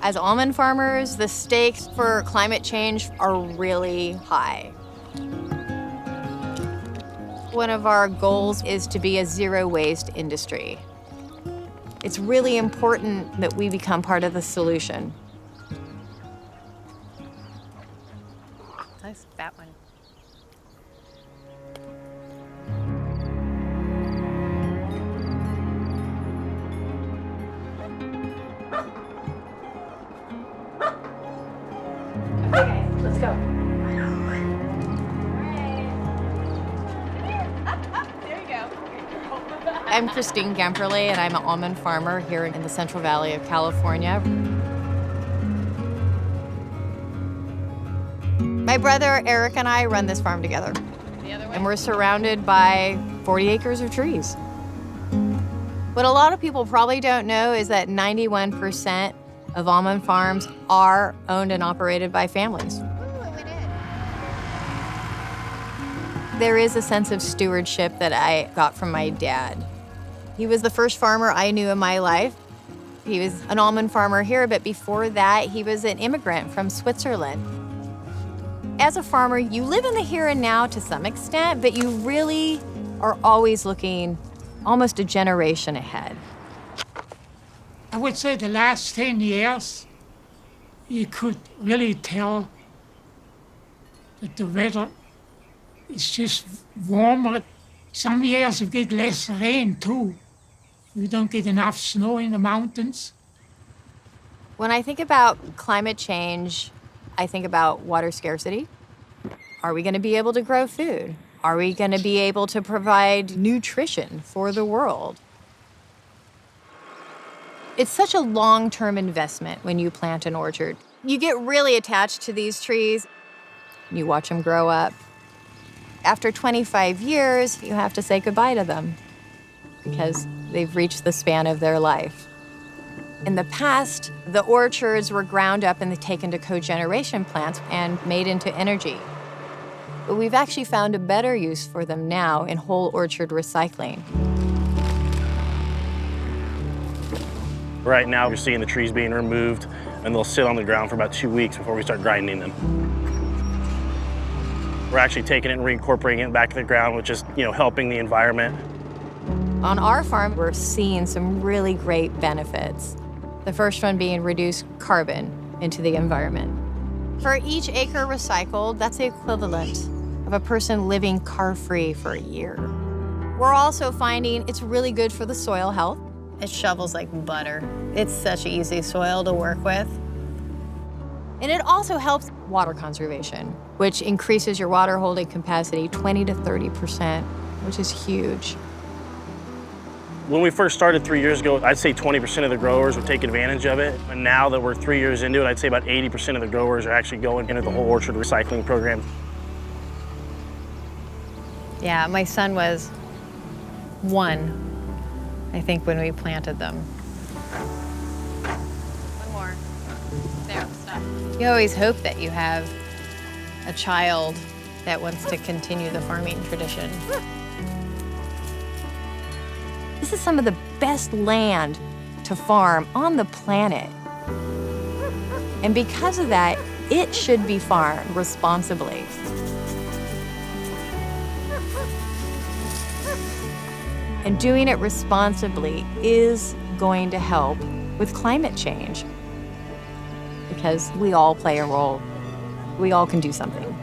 As almond farmers, the stakes for climate change are really high. One of our goals is to be a zero-waste industry. It's really important that we become part of the solution. Nice fat one. Okay, let's go. There you go. I'm Christine Gemperle, and I'm an almond farmer here in the Central Valley of California. My brother Eric and I run this farm together. And we're surrounded by 40 acres of trees. What a lot of people probably don't know is that 91% of almond farms are owned and operated by families. There is a sense of stewardship that I got from my dad. He was the first farmer I knew in my life. He was an almond farmer here, but before that, he was an immigrant from Switzerland. As a farmer, you live in the here and now to some extent, but you really are always looking almost a generation ahead. I would say the last 10 years, you could really tell that the weather is just warmer. Some years we get less rain too. We don't get enough snow in the mountains. When I think about climate change, I think about water scarcity. Are we going to be able to grow food? Are we going to be able to provide nutrition for the world? It's such a long-term investment when you plant an orchard. You get really attached to these trees. You watch them grow up. After 25 years, you have to say goodbye to them because they've reached the span of their life. In the past, the orchards were ground up and taken to cogeneration plants and made into energy. But we've actually found a better use for them now in whole orchard recycling. Right now, you're seeing the trees being removed, and they'll sit on the ground for about 2 weeks before we start grinding them. We're actually taking it and reincorporating it back to the ground, which is, helping the environment. On our farm, we're seeing some really great benefits. The first one being reduced carbon into the environment. For each acre recycled, that's the equivalent of a person living car-free for a year. We're also finding it's really good for the soil health. It shovels like butter. It's such easy soil to work with. And it also helps water conservation, which increases your water holding capacity 20 to 30%, which is huge. When we first started 3 years ago, I'd say 20% of the growers would take advantage of it. And now that we're 3 years into it, I'd say about 80% of the growers are actually going into the whole orchard recycling program. Yeah, my son was 1, I think, when we planted them. One more. There, stop. You always hope that you have a child that wants to continue the farming tradition. This is some of the best land to farm on the planet. And because of that, it should be farmed responsibly. And doing it responsibly is going to help with climate change because we all play a role. We all can do something.